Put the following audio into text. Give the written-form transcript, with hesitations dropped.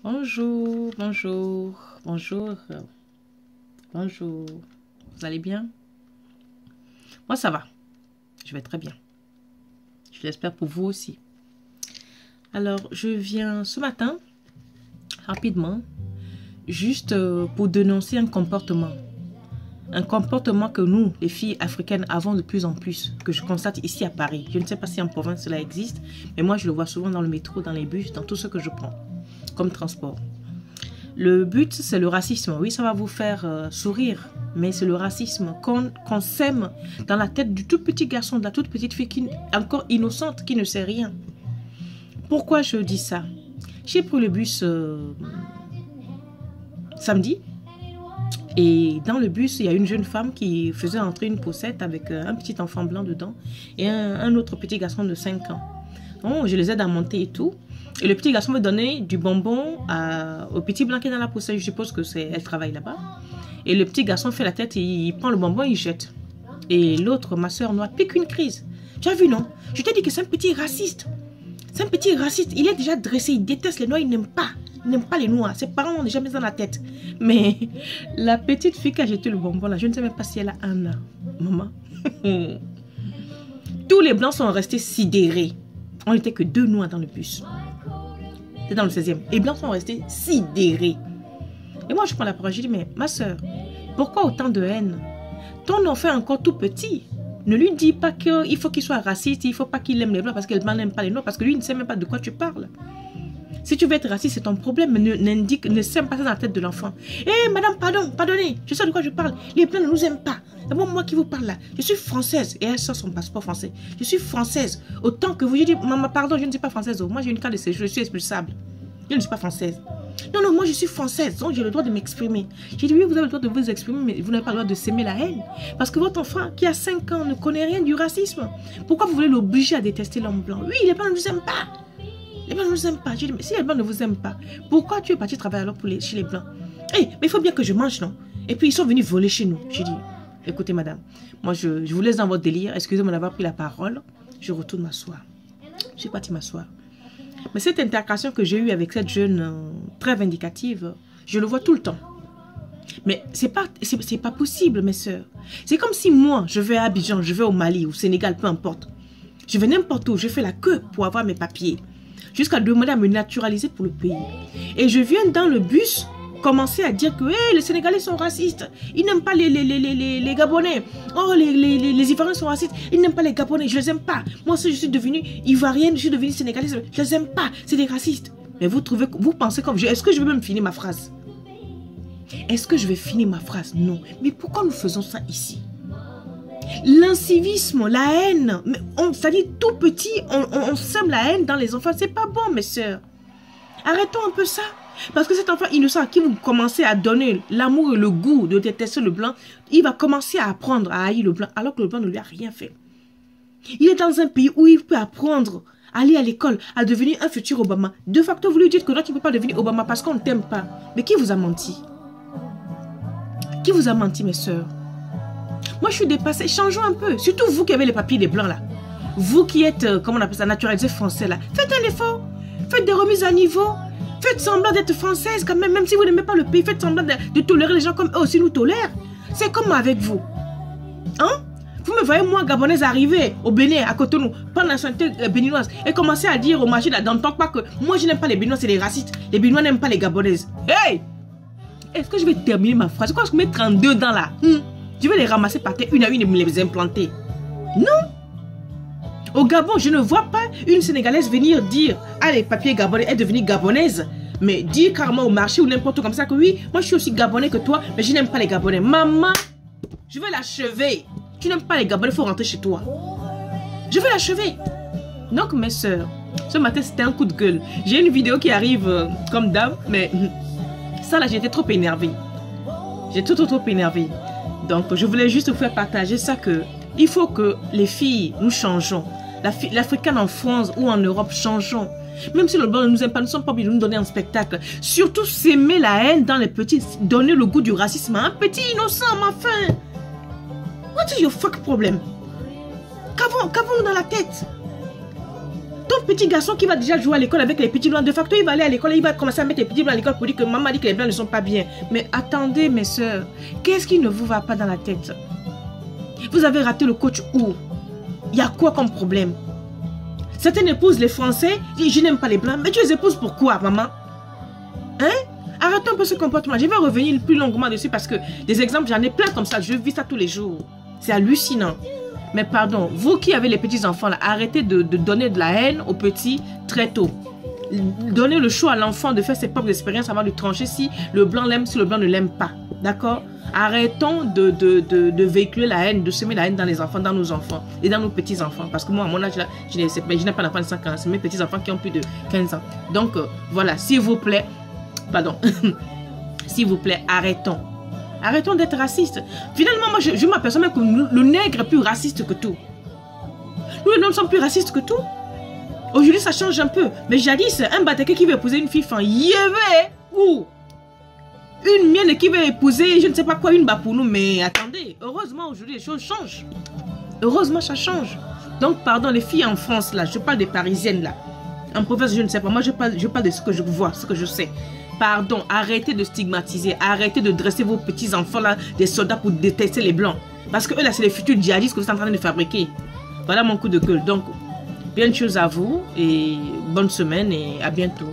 Bonjour, bonjour, bonjour, bonjour. Vous allez bien? Moi, ça va. Je vais très bien. Je l'espère pour vous aussi. Alors, je viens ce matin, rapidement, juste pour dénoncer un comportement. Un comportement que nous, les filles africaines, avons de plus en plus, que je constate ici à Paris. Je ne sais pas si en province cela existe, mais moi, je le vois souvent dans le métro, dans les bus, dans tout ce que je prends comme transport. Le but, c'est le racisme. Oui, ça va vous faire sourire, mais c'est le racisme qu'on sème dans la tête du tout petit garçon, de la toute petite fille qui, encore innocente, qui ne sait rien. Pourquoi je dis ça? J'ai pris le bus samedi, et dans le bus, il y a une jeune femme qui faisait entrer une poussette avec un petit enfant blanc dedans et un autre petit garçon de 5 ans. Donc, je les aide à monter et tout. Et le petit garçon me donnait du bonbon au petit blanc qui est dans la poussette. Je suppose que elle travaille là-bas. Et le petit garçon fait la tête, et il prend le bonbon et il jette. Et l'autre, ma soeur noire, pique une crise. Tu as vu, non? Je t'ai dit que c'est un petit raciste. C'est un petit raciste. Il est déjà dressé, il déteste les noirs, il n'aime pas. Il n'aime pas les noirs. Ses parents n'ont déjà mis dans la tête. Mais la petite fille qui a jeté le bonbon là, je ne sais même pas si elle a un an. Maman. Tous les blancs sont restés sidérés. On n'était que 2 noirs dans le bus. C'est dans le 16e. Les blancs sont restés sidérés. Et moi, je prends la parole. Je dis, mais ma soeur, pourquoi autant de haine? Ton enfant est encore tout petit. Ne lui dis pas qu'il faut qu'il soit raciste, il ne faut pas qu'il aime les blancs parce qu'il n'aime pas les noirs, parce que lui, il ne sait même pas de quoi tu parles. Si tu veux être raciste, c'est ton problème, mais ne sème pas ça dans la tête de l'enfant. Hé, madame, pardon, pardonnez, je sais de quoi je parle. Les blancs ne nous aiment pas. D'abord, moi qui vous parle là, je suis française. Et elle sort son passeport français. Je suis française. Autant que vous, je dis, maman, pardon, je ne suis pas française. Moi, j'ai une carte de séjour, je suis expulsable. Je ne suis pas française. Non, non, moi, je suis française. Donc, j'ai le droit de m'exprimer. J'ai dit, oui, vous avez le droit de vous exprimer, mais vous n'avez pas le droit de s'aimer la haine. Parce que votre enfant, qui a 5 ans, ne connaît rien du racisme. Pourquoi vous voulez l'obliger à détester l'homme blanc? Oui, les blancs ne nous aiment pas. Les blancs ne nous aiment pas. J'ai dit, mais si les blancs ne vous aiment pas, pourquoi tu es parti travailler alors chez les blancs? Hey, mais il faut bien que je mange, non? Et puis, ils sont venus voler chez nous. J'ai dit, écoutez, madame, moi, je vous laisse dans votre délire. Excusez-moi d'avoir pris la parole. Je retourne m'asseoir. Je suis partie m'asseoir. Mais cette interaction que j'ai eue avec cette jeune très vindicative, je le vois tout le temps. Mais c'est pas possible, mes soeurs. C'est comme si moi, je vais à Abidjan, je vais au Mali, au Sénégal, peu importe. Je vais n'importe où, je fais la queue pour avoir mes papiers. Jusqu'à demander à me naturaliser pour le pays. Et je viens dans le bus commencer à dire que hey, les Sénégalais sont racistes. Ils n'aiment pas les Gabonais. Oh, les Ivoiriens sont racistes. Ils n'aiment pas les Gabonais. Je les aime pas. Moi aussi, je suis devenue Ivoirienne, je suis devenue Sénégalaise. Je les aime pas. C'est des racistes. Mais vous pensez comme je. Est-ce que je vais même finir ma phrase? Est-ce que je vais finir ma phrase? Non. Mais pourquoi nous faisons ça ici? L'incivisme, la haine, c'est-à-dire tout petit, on sème la haine dans les enfants. C'est pas bon, mes soeurs. Arrêtons un peu ça. Parce que cet enfant innocent à qui vous commencez à donner l'amour et le goût de détester le blanc, il va commencer à apprendre à haïr le blanc, alors que le blanc ne lui a rien fait. Il est dans un pays où il peut apprendre à aller à l'école, à devenir un futur Obama. De facto, vous lui dites que non, tu ne peux pas devenir Obama parce qu'on ne t'aime pas. Mais qui vous a menti? Qui vous a menti, mes soeurs? Moi, je suis dépassée. Changeons un peu. Surtout vous qui avez les papiers des blancs, là. Vous qui êtes, comment on appelle ça, naturalisé français, là. Faites un effort. Faites des remises à niveau. Faites semblant d'être française, quand même. Même si vous n'aimez pas le pays, faites semblant de tolérer les gens comme eux aussi nous tolèrent. C'est comme avec vous. Hein? Vous me voyez, moi, gabonaise, arriver au Bénin, à Cotonou, prendre la nationalité béninoise et commencer à dire au marché d'entendre pas que moi, je n'aime pas les Béninois, c'est les racistes. Les Béninois n'aiment pas les Gabonaises. Hey! Est-ce que je vais terminer ma phrase? Quoi, je mets 32 dents là? Je vais les ramasser par terre une à une et me les implanter. Non. Au Gabon, je ne vois pas une Sénégalaise venir dire « Ah, les papiers gabonais, elle est devenue gabonaise. » Mais dire carrément au marché ou n'importe où comme ça que oui, moi je suis aussi gabonais que toi, mais je n'aime pas les Gabonais. Maman, je vais l'achever. Tu n'aimes pas les Gabonais, il faut rentrer chez toi. Je vais l'achever. Donc, mes soeurs, ce matin, c'était un coup de gueule. J'ai une vidéo qui arrive comme dame, mais ça là, j'étais trop énervée. J'étais trop énervée. Donc, je voulais juste vous faire partager ça que il faut que les filles, nous changeons. L'Africaine en France ou en Europe, changeons. Même si le blanc ne nous aime pas, nous ne sommes pas obligés de nous donner un spectacle. Surtout, s'aimer la haine dans les petits, donner le goût du racisme à un petit innocent, ma fin. What is your fuck problem? Qu'avons-nous dans la tête? Tout petit garçon qui va déjà jouer à l'école avec les petits blancs, de facto, il va aller à l'école et il va commencer à mettre les petits blancs à l'école pour dire que maman dit que les blancs ne sont pas bien. Mais attendez, mes soeurs, qu'est-ce qui ne vous va pas dans la tête? Vous avez raté le coach où? Il y a quoi comme problème? Certaines épousent les Français, disent je n'aime pas les blancs, mais tu les épouses pourquoi, maman? Hein? Arrêtons un peu ce comportement. Je vais revenir plus longuement dessus parce que des exemples, j'en ai plein comme ça. Je vis ça tous les jours. C'est hallucinant. Mais pardon, vous qui avez les petits-enfants, là, arrêtez de donner de la haine aux petits très tôt. Donnez le choix à l'enfant de faire ses propres expériences avant de trancher si le blanc l'aime, si le blanc ne l'aime pas. D'accord? Arrêtons de véhiculer la haine, de semer la haine dans les enfants, dans nos enfants et dans nos petits-enfants. Parce que moi, à mon âge, là, je n'ai pas d'enfants de 5 ans. C'est mes petits-enfants qui ont plus de 15 ans. Donc, voilà, s'il vous plaît, pardon, s'il vous plaît, arrêtons. Arrêtons d'être racistes. Finalement, moi, je m'aperçois même que le nègre est plus raciste que tout. Nous, les hommes sommes plus racistes que tout. Aujourd'hui, ça change un peu. Mais jadis, un Bataké qui veut épouser une fille fan, yévé, ou une mienne qui veut épouser, je ne sais pas quoi, une Bapounou. Mais attendez, heureusement, aujourd'hui, les choses changent. Heureusement, ça change. Donc, pardon, les filles en France, là, je parle des Parisiennes, là. En province, je ne sais pas. Moi, je parle de ce que je vois, ce que je sais. Pardon, arrêtez de stigmatiser, arrêtez de dresser vos petits-enfants là, des soldats pour détester les blancs. Parce que eux là, c'est les futurs djihadistes que vous êtes en train de fabriquer. Voilà mon coup de gueule. Donc, bien de choses à vous et bonne semaine et à bientôt.